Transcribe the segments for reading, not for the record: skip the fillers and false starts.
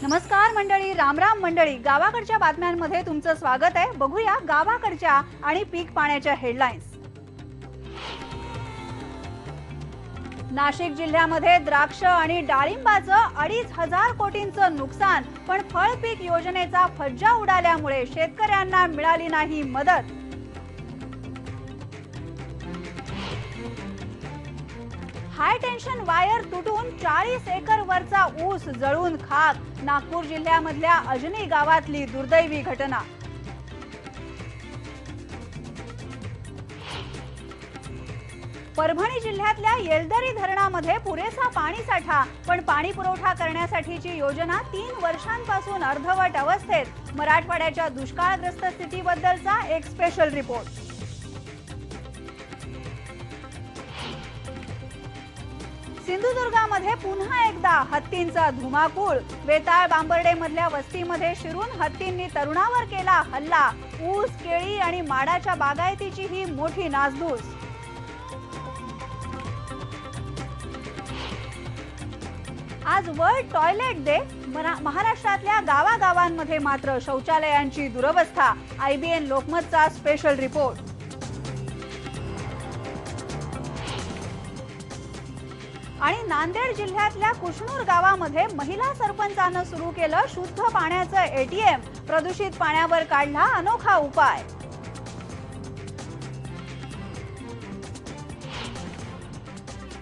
नमस्कार मंडळी, रामराम मंडळी. गावाकडच्या बातम्यांमध्ये तुमचं स्वागत आहे. बघूया गावाकडच्या आणि पीक पाण्याच्या हेडलाईन्स. नाशिक जिल्ह्यामध्ये द्राक्ष आणि डाळिंबाचं 2,500 कोटींचं नुकसान, पण फळ पीक योजनेचा फज्जा उडाल्यामुळे शेतकऱ्यांना मिळाली नाही मदत. हाय टेन्शन वायर तुटून 40 एकर वरचा ऊस जळून खाक. नागपूर जिल्ह्यामधल्या अजनी गावातली दुर्दैवी घटना. परभणी जिल्ह्यातल्या येलदरी धरणामध्ये पुरेसा पाणी साठा, पण पाणी पुरवठा करण्यासाठीची योजना 3 वर्षांपासून अर्धवट अवस्थेत. मराठवाड्याच्या दुष्काळग्रस्त स्थितीबद्दलचा एक स्पेशल रिपोर्ट. सिंधुदुर्गामध्ये पुन्हा एकदा हत्तींचा धुमाकूळ. वेताळ बांबर्डे मधल्या वस्तीमध्ये शिरून हत्तींनी तरुणावर केला हल्ला. ऊस, केळी आणि माडाच्या बागायतीची ही मोठी नासधूस. आज वर्ल्ड टॉयलेट डे. महाराष्ट्रातल्या गावागावांमध्ये मात्र शौचालयांची दुरवस्था. IBN लोकमतचा स्पेशल रिपोर्ट. आणि नांदेड जिल्ह्यातल्या कुशनूर गावामध्ये महिला सरपंचानं सुरू केलं शुद्ध पाण्याचं ATM. प्रदूषित पाण्यावर काढला अनोखा उपाय.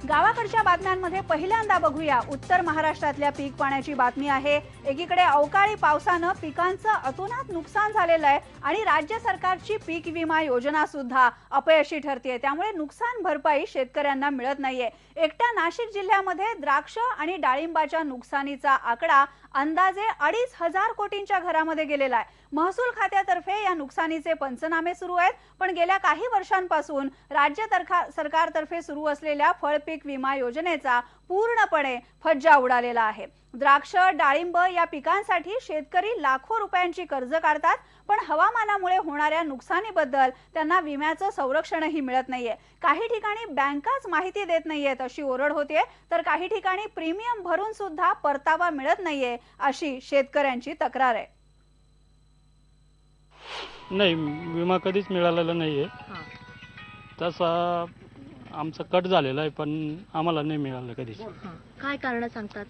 गावाकडच्या बातम्यांमध्ये पहिल्यांदा बघूया उत्तर महाराष्ट्रातल्या पीक पाण्याची बातमी आहे. एकीकडे अवकाळी पावसानं पिकांचं अतोनात नुकसान झालेलं आहे आणि राज्य सरकारची पीक विमा योजना सुद्धा अपयशी ठरते. त्यामुळे नुकसान भरपाई शेतकऱ्यांना मिळत नाहीये. एकट्या नाशिक जिल्ह्यामध्ये द्राक्ष आणि डाळिंबाच्या नुकसानीचा आकडा अंदाजे 2,500 कोटींच्या घरामध्ये गेलेला आहे. महसूल खात्यातर्फे या नुकसानीचे पंचनामे सुरू आहेत, पण गेल्या काही वर्षांपासून राज्य सरकारतर्फे सुरू असलेल्या फळपीक विमा योजनेचा पूर्णपणे फज्जा उडालेला आहे. द्राक्ष, डाळिंब या पिकांसाठी शेतकरी लाखो रुपयांची कर्ज काढतात, पण हवामानामुळे होणाऱ्या नुकसानीबद्दल त्यांना विम्याचं संरक्षणही मिळत नाहीये. काही ठिकाणी बँकाच माहिती देत नाहीयेत अशी ओरड होते, तर काही ठिकाणी प्रीमियम भरून सुद्धा परतावा मिळत नाहीये अशी शेतकऱ्यांची तक्रार आहे. नाही, विमा कधीच मिळालेला नाहीये. तसा आमचा कट झालेला आहे, पण आम्हाला नाही मिळालं कधीच. काय कारण सांगतात?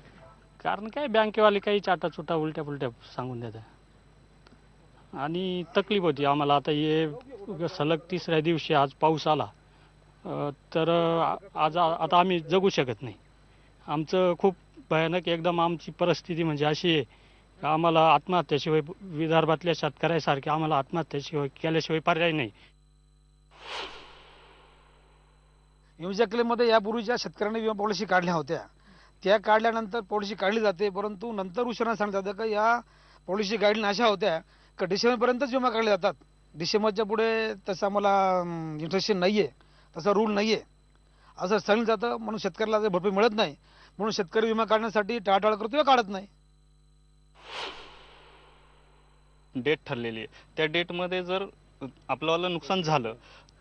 कारण काय, बँकेवाले काही चाटाचुटा उलट्या पुलट्या सांगून देतात आणि तकलीफ होती आम्हाला. आता हे सलग 3ऱ्या दिवशी आज पाऊस आला, तर आज आता आम्ही जगू शकत नाही. आमचं खूप भयानक एकदम आमची परिस्थिती म्हणजे अशी आहे की आम्हाला आत्महत्याशिवाय, विदर्भातल्या शेतकऱ्यासारखे आम्हाला आत्महत्याशिवाय केल्याशिवाय पर्याय नाही. विम्याच्या क्लेममध्ये यापूर्वीच्या शेतकऱ्यांनी विमा पॉलिसी काढल्या होत्या, त्या काढल्यानंतर पॉलिसी काढली जाते, परंतु नंतर उशिरा सांगतात जातं की या पॉलिसी गाईडलाईन अशा होत्या की डिसेंबरपर्यंतच विमा काढले जातात. डिसेंबरच्या पुढे तसं मला इंटरेस्ट नाही आहे, तसा रूल नाही आहे असं सांगितलं जातं. म्हणून शेतकऱ्याला भरपाई मिळत नाही, म्हणून शेतकरी विमा काढण्यासाठी टाळाटाळ करतो किंवा काढत नाही. डेट ठरलेली आहे, त्या डेटमध्ये जर आपल्याला नुकसान झालं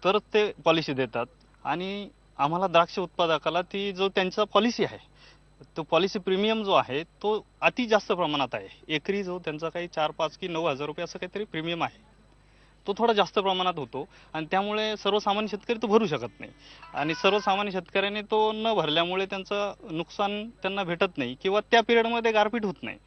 तर ते पॉलिसी देतात. आणि आम्हाला द्राक्ष उत्पादकाला ती जो त्यांचा पॉलिसी आहे, तो पॉलिसी प्रीमियम जो आहे तो अति जास्त प्रमाणात आहे. एकरी जो त्यांचा काही 4-5 की 9,000 रुपये असं काहीतरी प्रीमियम आहे, तो थोडा जास्त प्रमाणात होतो आणि त्यामुळे सर्वसामान्य शेतकरी तो भरू शकत नाही. आणि सर्वसामान्य शेतकऱ्याने तो न भरल्यामुळे त्यांचं नुकसान त्यांना भेटत नाही किंवा त्या पिरियडमध्ये गारपीट होत नाही.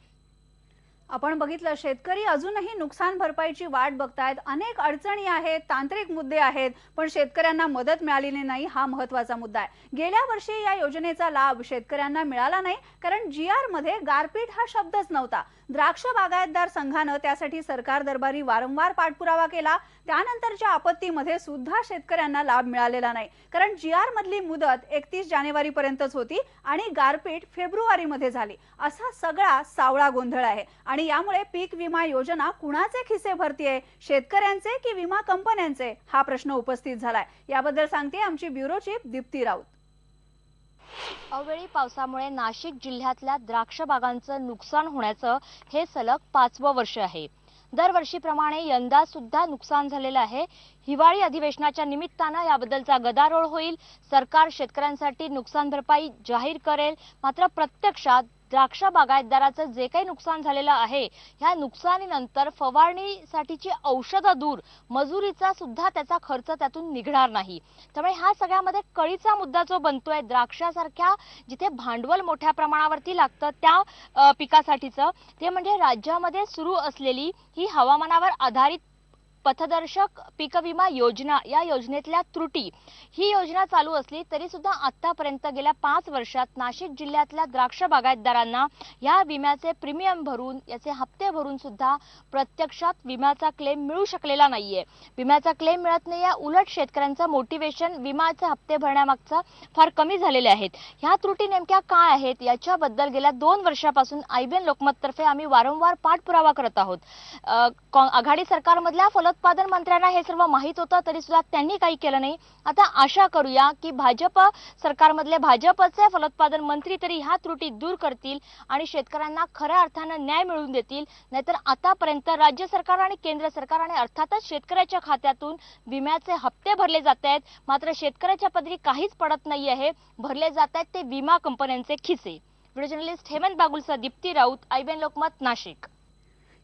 आपण बघितलं, शेतकरी अजूनही नुकसान भरपाईची वाट बघतायत. अनेक अडचणी आहेत, तांत्रिक मुद्दे आहेत, पण शेतकऱ्यांना मदत मिळालेली नाही हा महत्त्वाचा मुद्दा आहे. गेल्या वर्षी या योजनेचा लाभ शेतकऱ्यांना मिळाला नाही, कारण GR मध्ये गारपीट हा शब्दच नव्हता. द्राक्ष बागायतदार संघानं त्यासाठी सरकार दरबारी वारंवार पाठपुरावा केला. त्यानंतरच्या आपत्तीमध्ये सुद्धा शेतकऱ्यांना लाभ मिळालेला नाही, कारण GR मधली मुदत 31 जानेवारीपर्यंतच होती आणि गारपीट फेब्रुवारीमध्ये झाली. असा सगळा सावळा गोंधळ आहे आणि यामुळे पीक विमा योजना कुणाचे खिसे भरतीये, शेतकऱ्यांचे की विमा कंपन्यांचे, हा प्रश्न उपस्थित झालाय. याबद्दल सांगते आमची ब्युरो चीफ दीप्ती राऊत. अवेळी पावसामुळे नाशिक जिल्ह्यातल्या द्राक्ष बागांचं नुकसान होण्याचं हे सलग 5वं वर्ष आहे. दरवर्षीप्रमाणे यंदा सुद्धा नुकसान झालेलं आहे. हिवाळी अधिवेशनाच्या निमित्तानं याबद्दलचा गदारोळ होईल. सरकार शेतकऱ्यांसाठी नुकसान भरपाई जाहीर करेल, मात्र प्रत्यक्षात द्राक्ष बागायतदाराचं जे काही नुकसान झालेलं आहे, ह्या नुकसानीनंतर फवारणीसाठीची औषधं दूर, मजुरीचा सुद्धा त्याचा खर्च त्यातून निघणार नाही. त्यामुळे हा सगळ्यामध्ये कळीचा मुद्दा जो बनतोय, द्राक्षासारख्या जिथे भांडवल मोठ्या प्रमाणावरती लागतं त्या पिकासाठीचं, ते म्हणजे राज्यामध्ये सुरू असलेली ही हवामानावर आधारित पथदर्शक पीक विमा योजना. या योजनेतल्या त्रुटी, ही योजना चालू असली तरी सुद्धा आतापर्यंत गेल्या 5 वर्षात नाशिक जिल्ह्यातल्या द्राक्ष बागायतदारांना या विम्याचे प्रीमियम भरून, याचे हप्ते भरून सुद्धा प्रत्यक्षात विम्याचा क्लेम मिळू शकलेला नाहीये. विम्याचा क्लेम मिळत नाहीये, उलट शेतकऱ्यांचं मोटिवेशन विम्याचे हप्ते भरण्यामागचं फार कमी झालेले आहेत. ह्या त्रुटी नेमक्या काय आहेत याच्याबद्दल गेल्या 2 वर्षापासून IBN लोकमत तर्फे आम्ही वारंवार पाठपुरावा करत आहोत. आघाडी सरकारमधल्या फलोत्पादन मंत्र्यांना हे सर्व माहीत होतं तरी सुद्धा त्यांनी काही केलं नाही. आता आशा करूया की भाजप सरकारमधले भाजपचे फलोत्पादन मंत्री तरी ह्या त्रुटी दूर करतील आणि शेतकऱ्यांना खऱ्या अर्थानं न्याय मिळवून देतील. नाहीतर आतापर्यंत राज्य सरकार आणि केंद्र सरकार आणि अर्थातच शेतकऱ्याच्या खात्यातून विम्याचे हप्ते भरले जात आहेत, मात्र शेतकऱ्याच्या पदरी काहीच पडत नाही आहे. भरले जात आहेत ते विमा कंपन्यांचे खिसे. व्हिडिओ जर्नलिस्ट हेमंत बागुलसह दीप्ती राऊत, IBN लोकमत, नाशिक.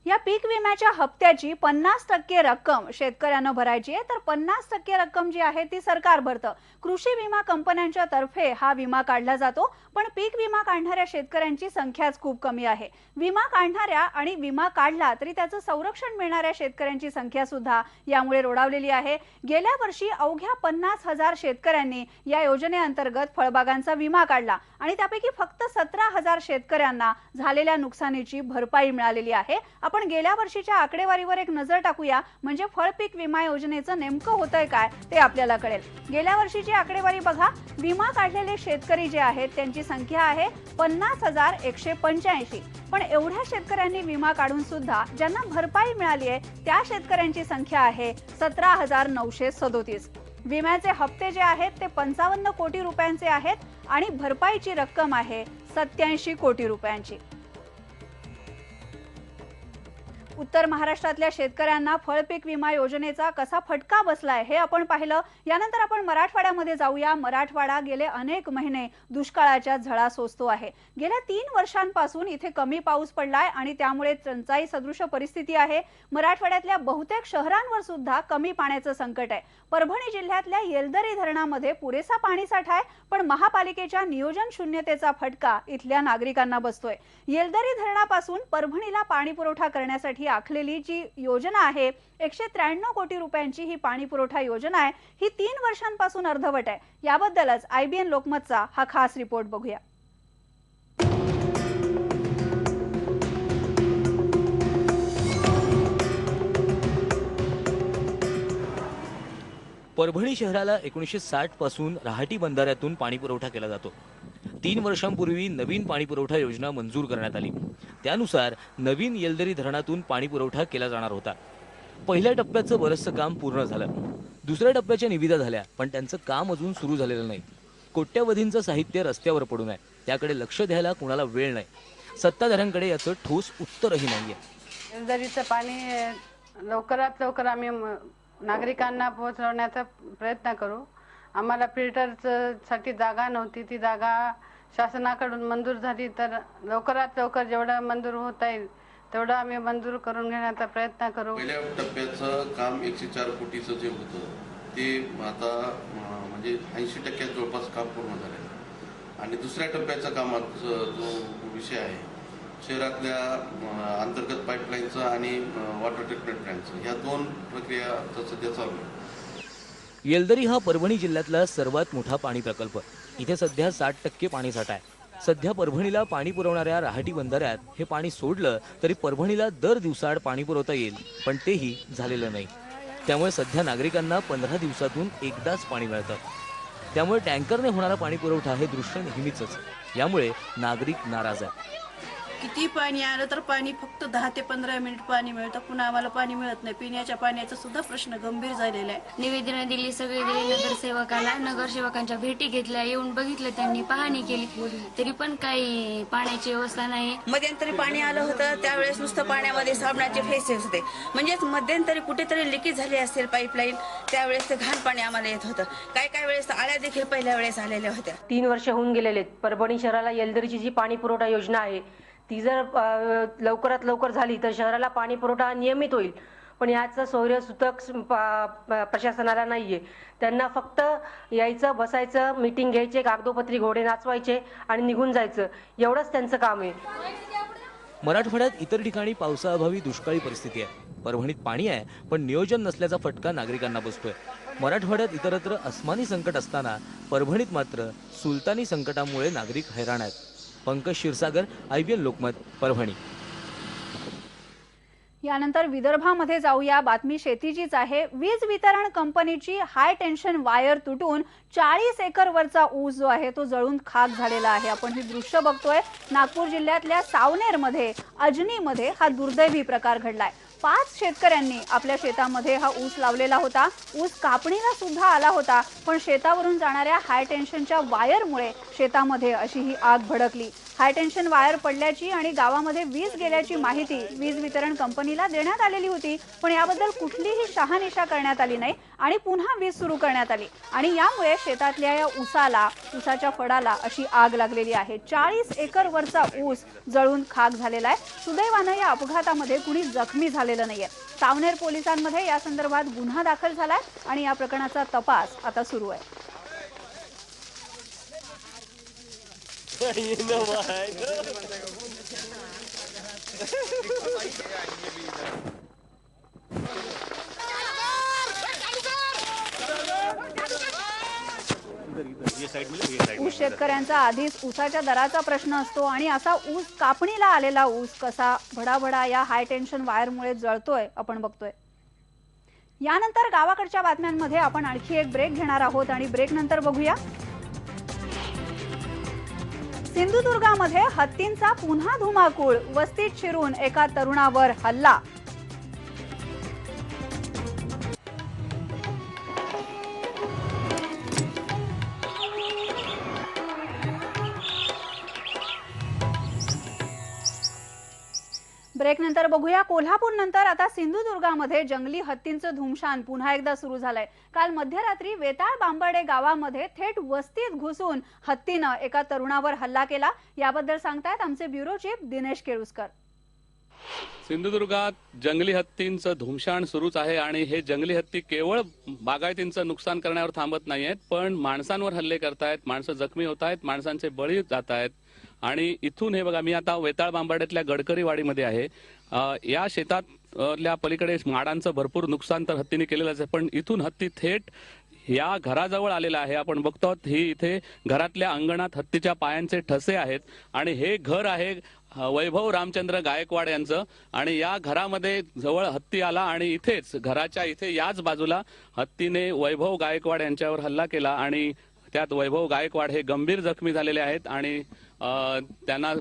या पीक विम्याच्या हप्त्याची 50% रक्कम शेतकऱ्यांना भरायची आहे, तर 50% रक्कम जी आहे ती सरकार भरतं. कृषी विमा कंपन्यांच्या तर्फे हा विमा काढला जातो, पण पीक विमा काढणाऱ्या शेतकऱ्यांची संख्याच खूप कमी आहे. विमा काढणाऱ्या आणि विमा काढला तरी त्याचं संरक्षण मिळणाऱ्या शेतकऱ्यांची संख्या सुद्धा यामुळे रोडावलेली आहे. गेल्या वर्षी अवघ्या 50,000 शेतकऱ्यांनी या योजनेअंतर्गत फळबागांचा विमा काढला आणि त्यापैकी फक्त 17,000 शेतकऱ्यांना झालेल्या नुकसानीची भरपाई मिळालेली आहे. आपण गेल्या वर्षीच्या आकडेवारीवर एक नजर टाकूया, म्हणजे फळपीक विमा योजनेचं नेमकं होतंय काय ते आपल्याला कळेल. गेल्या वर्षीची आकडेवारी बघा. विमा काढलेले शेतकरी जे आहेत त्यांची संख्या आहे 50,185. पण एवढ्या शेतकऱ्यांनी विमा काढून सुद्धा ज्यांना भरपाई मिळाली आहे त्या शेतकऱ्यांची संख्या आहे 17,937. विम्याचे हप्ते जे आहेत ते 55 कोटी रुपयांचे आहेत आणि भरपाईची रक्कम आहे 87 कोटी रुपयांची. उत्तर महाराष्ट्रातल्या शेतकऱ्यांना फळपीक विमा योजनेचा कसा फटका बसलाय हे आपण पाहिलं. यानंतर आपण मराठवाड्यामध्ये जाऊया. मराठवाडा गेले अनेक महिने दुष्काळाच्या झळा सोसतो आहे. गेल्या 3 वर्षांपासून इथे कमी पाऊस पडलाय आणि त्यामुळे टंचाई सदृश परिस्थिती आहे. मराठवाड्यातल्या बहुतेक शहरांवर सुद्धा कमी पाण्याचं संकट आहे. परभणी जिल्ह्यातल्या येलदरी धरणामध्ये पुरेसा पाणीसाठा आहे, पण महापालिकेच्या नियोजन शून्यतेचा फटका इथल्या नागरिकांना बसतोय. येलदरी धरणापासून परभणीला पाणी पुरवठा करण्यासाठी आखलेली जी योजना आहे 193 कोटी रुपयांची ही पाणी पुरवठा योजना आहे, ही 3 वर्षांपासून अर्धवट आहे. याबद्दलच IBN लोकमतचा हा खास रिपोर्ट बघूया. परभणी शहराला 1960 पासून रहाटी बंधाऱ्यातून पाणी पुरवठा केला जातो. 3 वर्षांपूर्वी नवीन पाणी पुरवठा योजना मंजूर करण्यात आली. त्यानुसार नवीन येलदरी धरणातून पाणी पुरवठा केला जाणार होता. पहिल्या टप्प्याचं बरंचसं काम पूर्ण झालं. दुसऱ्या टप्प्याच्या निविदा झाल्या, पण त्यांचं काम अजून सुरू झालेलं नाही. कोट्यवधींचं साहित्य रस्त्यावर पडून आहे, त्याकडे लक्ष द्यायला कुणाला वेळ नाही. सत्ताधाऱ्यांकडे याचं ठोस उत्तरही नाहीये. येलदरीचं पाणी लवकरात लवकर आम्ही नागरिकांना पोहोचवण्याचा प्रयत्न करू. आम्हाला फिल्टरसाठी जागा नव्हती, ती जागा शासनाकडून मंजूर झाली तर लवकरात लवकर जेवढं मंजूर होता येईल तेवढं आम्ही मंजूर करून घेण्याचा प्रयत्न करू. पहिल्या टप्प्याचं काम 104 कोटीचं जे होतं ते आता म्हणजे 80% जवळपास काम पूर्ण झालं आणि दुसऱ्या टप्प्याच्या कामाचा जो विषय आहे शहरातल्या अंतर्गत पाईपलाईनचं आणि वॉटर ट्रीटमेंट प्लॅनचं, ह्या 2 प्रक्रिया सध्या चालू आहे. येलदरी हा परभणी जिल्ह्यातला सर्वात मोठा पाणी प्रकल्प. इथे सध्या 60% पाणीसाठा आहे. सध्या परभणीला पाणी पुरवणाऱ्या रहाटी बंधाऱ्यात हे पाणी सोडलं तरी परभणीला दर दिवसाआड पाणी पुरवता येईल, पण तेही झालेलं नाही. त्यामुळे सध्या नागरिकांना 15 दिवसातून एकदाच पाणी मिळतं. त्यामुळे टँकरने होणारा पाणी पुरवठा हे दृश्य नेहमीच. यामुळे नागरिक नाराज आहे. किती पाणी आलं तर पाणी फक्त 10 ते 15 मिनिट पाणी मिळतं, पुन्हा आम्हाला पाणी मिळत नाही. पिण्याच्या पाण्याचा सुद्धा प्रश्न गंभीर झालेला आहे. निवेदन दिली, सगळे दिले नगरसेवकाला. नगरसेवकांच्या भेटी घेतल्या, येऊन बघितलं, त्यांनी पाहणी केली, तरी पण काही पाण्याची व्यवस्था नाही. मध्यंतरी पाणी आलं होतं त्यावेळेस नुसतं पाण्यामध्ये साबणाचे फेसेस होते, म्हणजेच मध्यंतरी कुठेतरी लिकेज झाली असेल पाईपलाईन, त्यावेळेस ते घाण पाणी आम्हाला येत होतं. काही वेळेस आळ्या देखील पहिल्या वेळेस आलेल्या होत्या. 3 वर्ष होऊन गेलेले आहेत. परभणी शहराला येलदरीची जी पाणी पुरवठा योजना आहे ती जर लवकरात लवकर झाली तर शहराला पाणी पुरवठा नियमित होईल. पण याचं सूतक प्रशासनाला नाहीये. त्यांना फक्त यायचं, बसायचं, मीटिंग घ्यायचे, कागदोपत्री घोडे नाचवायचे आणि निघून जायचं, एवढंच त्यांचं काम आहे. मराठवाड्यात इतर ठिकाणी पावसाअभावी दुष्काळी परिस्थिती आहे. परभणीत पाणी आहे पण नियोजन नसल्याचा फटका नागरिकांना बसतोय. मराठवाड्यात इतरत्र अस्मानी संकट असताना परभणीत मात्र सुलतानी संकटामुळे नागरिक हैराण आहेत. पंकज क्षीरसागर, IBN लोकमत, परभणी. यानंतर विदर्भामध्ये जाऊया. बातमी शेतीचीच आहे. वीज वितरण कंपनीची हाय टेन्शन वायर तुटून 40 एकरवरचा ऊस जो आहे तो जळून खाक झालेला आहे. आपण ही दृश्य बघतोय. नागपूर जिल्ह्यातल्या सावनेरमध्ये, अजनीमध्ये हा दुर्दैवी प्रकार घडलाय. 5 शेतकऱ्यांनी आपल्या शेतामध्ये हा ऊस लावलेला होता. ऊस कापणीला सुद्धा आला होता, पण शेतावरून जाणाऱ्या हाय टेन्शनच्या वायरमुळे शेतामध्ये अशी ही आग भडकली. हाय टेन्शन वायर पडल्याची आणि गावामध्ये वीज गेल्याची माहिती वीज वितरण कंपनीला देण्यात आलेली होती, पण याबद्दल कुठलीही शहानिशा करण्यात आली नाही आणि पुन्हा वीज सुरू करण्यात आली आणि यामुळे शेतातल्या या ऊसाच्या फडाला अशी आग लागलेली आहे. 40 एकरवरचा ऊस जळून खाक झालेला आहे. सुदैवानं या अपघातामध्ये कुणी जखमी झालेलं नाहीये. सावनेर पोलिसांमध्ये या संदर्भात गुन्हा दाखल झालाय आणि या प्रकरणाचा तपास आता सुरू आहे. ऊस शेतकऱ्यांचा आधीच ऊसाच्या दराचा प्रश्न असतो आणि असा ऊस कापणीला आलेला ऊस कसा भडाभडा या हाय टेन्शन वायरमुळे जळतोय आपण बघतोय. यानंतर गावाकडच्या बातम्यांमध्ये आपण आणखी एक ब्रेक घेणार आहोत आणि ब्रेक नंतर बघूया. सिंधुदुर्गामध्ये हत्तींचा पुन्हा धुमाकूळ. वस्तीत शिरून एका तरुणावर हल्ला. ब्रेक नंतर बघूया. कोल्हापूर नंतर आता सिंधुदुर्गामध्ये जंगली हत्तींचं धुमशान पुन्हा एकदा सुरू झालंय. काल मध्यरात्री वेताळ बांबर्डे गावामध्ये थेट वस्तीत घुसून हत्तीनं एका तरुणावर हल्ला केला. याबद्दल सांगतायत आमचे ब्युरो चीफ दिनेश केळुसकर. सिंधुदुर्गात जंगली हत्तींचं धुमशान सुरूच आहे आणि हे जंगली हत्ती केवळ बागायतींचं नुकसान करण्यावर थांबत नाहीयेत, पण माणसांवर हल्ले करतायत, माणसं जखमी होत आहेत, माणसांचे बळी जात आहेत. आणि इथून हे बघा, मी आता वेताळ बांबाड्यातल्या गडकरीवाडीमध्ये आहे. या शेतातल्या पलीकडे माडांचं भरपूर नुकसान तर हत्तीने केलेलंच आहे, पण इथून हत्ती थेट या घराजवळ आलेला आहे. आपण बघतो ही इथे घरातल्या अंगणात हत्तीच्या पायांचे ठसे आहेत आणि हे घर आहे वैभव रामचंद्र गायकवाड यांचं आणि या घरामध्ये जवळ हत्ती आला आणि इथेच घराच्या इथे याच बाजूला हत्तीने वैभव गायकवाड यांच्यावर हल्ला केला आणि त्यात वैभव गायकवाड हे गंभीर जखमी झालेले आहेत आणि त्यांना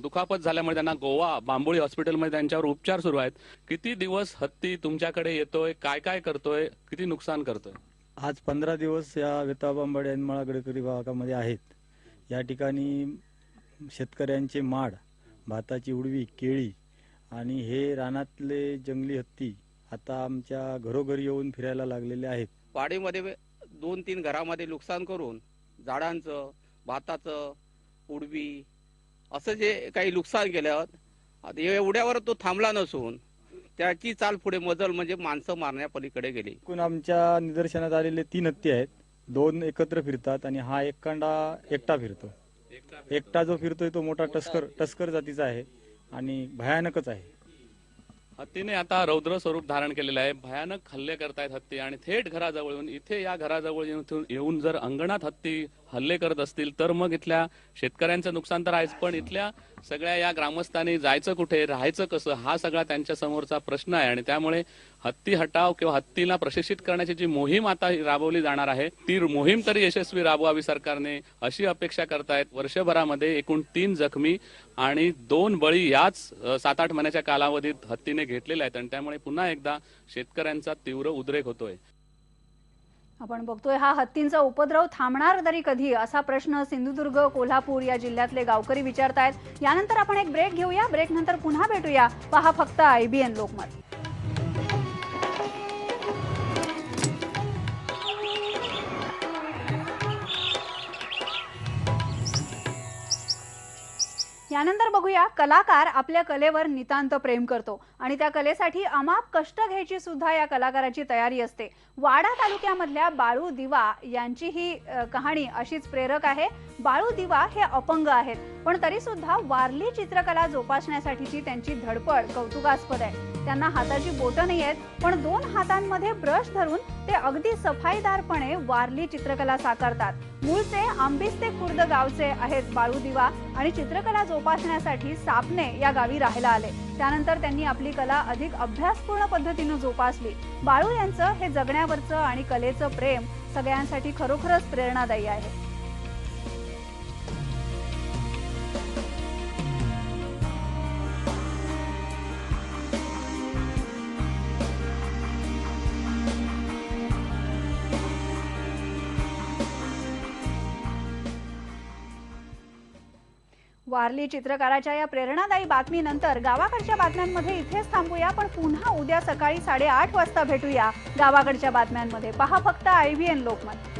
दुखापत झाल्यामुळे त्यांना गोवा बांबोळी हॉस्पिटलमध्ये त्यांच्यावर उपचार सुरू आहेत. किती दिवस हत्ती तुमच्याकडे येतोय, काय काय करतोय, किती नुकसान करतोय? आज 15 दिवस या वेताळ बांबाडे आणि मळा गडकरी भागामध्ये आहेत. या ठिकाणी शेतकऱ्यांचे माड, भाताची उडवी, केळी आणि हे रानातले जंगली हत्ती आता आमच्या घरोघरी येऊन फिरायला लागलेले आहेत. वाडीमध्ये 2-3 घरामध्ये नुकसान करून झाडांचं, भाताचं, उडवी असं जे काही नुकसान केलं एवढ्यावर तो थांबला नसून त्याची चाल पुढे मजल म्हणजे माणसं मारण्या पलीकडे गेली. एकूण आमच्या निदर्शनात आलेले 3 हत्ती आहेत. 2 एकत्र फिरतात आणि हा एकटा फिरतो. एकटा जो फिरतोय तो मोठा टस्कर जातीचा आहे आणि भयानकच आहे. हत्तीने आता रौद्र स्वरूप धारण केलेलं आहे. भयानक हल्ले करतायत हत्ती आणि थेट घराजवळ येऊन इथे या घराजवळ येऊन जर अंगणात हत्ती हल्ले करत असतील तर मग इथल्या शेतकऱ्यांचं नुकसान तर आहेच, पण इथल्या सगळ्या या ग्रामस्थांनी जायचं कुठे, राहायचं कसं, हा सगळा त्यांच्या समोरचा प्रश्न आहे. आणि त्यामुळे हत्ती हटाव किंवा हत्तीला प्रशिक्षित करण्याची जी मोहीम आता राबवली जाणार आहे, ती मोहीम तरी यशस्वी राबवावी सरकारने, अशी अपेक्षा करतायत. वर्षभरामध्ये एकूण 3 जखमी आणि 2 बळी याच 7-8 महिन्याच्या कालावधीत हत्तीने घेतलेले आहेत. आणि त्यामुळे पुन्हा एकदा शेतकऱ्यांचा तीव्र उद्रेक होतोय. आपण बघतोय हा हत्तींचा उपद्रव थांबणार तरी कधी, असा प्रश्न सिंधुदुर्ग, कोल्हापूर या जिल्ह्यातले गावकरी विचारतायत. यानंतर आपण एक ब्रेक घेऊया. ब्रेक नंतर पुन्हा भेटूया. पहा फक्त IBN लोकमत. यानंतर बघूया, कलाकार आपल्या कलेवर नितांत प्रेम करतो आणि त्या कलेसाठी अमाप कष्ट घ्यायची सुद्धा या कलाकाराची तयारी असते. वाडा तालुक्यामधल्या बाळू दिवा यांची ही कहाणी अशीच प्रेरक आहे. बाळू दिवा हे अपंग आहेत, पण तरी सुद्धा वारली चित्रकला जोपासण्यासाठीची त्यांची धडपड कौतुकास्पद आहे. त्यांना हाताची बोटं नाही आहेत, पण 2 हातांमध्ये ब्रश धरून ते अगदी सफाईदारपणे वारली चित्रकला साकारतात. मूळचे आंबिस्ते खुर्द गावचे आहेत बाळू दिवा आणि चित्रकला जोपासण्यासाठी सापणे या गावी राहायला आले. त्यानंतर त्यांनी आपली कला अधिक अभ्यासपूर्ण पद्धतीने जोपासली. बाळू यांचं हे जगण्यावरचं आणि कलेचं प्रेम सगळ्यांसाठी खरोखरच प्रेरणादायी आहे. वारली चित्रकाराच्या या प्रेरणादायी बातमीनंतर गावाकडच्या बातम्यांमध्ये इथेच थांबूया, पण पुन्हा उद्या सकाळी 8:30 वाजता भेटूया गावाकडच्या बातम्यांमध्ये. पहा फक्त IBN लोकमत.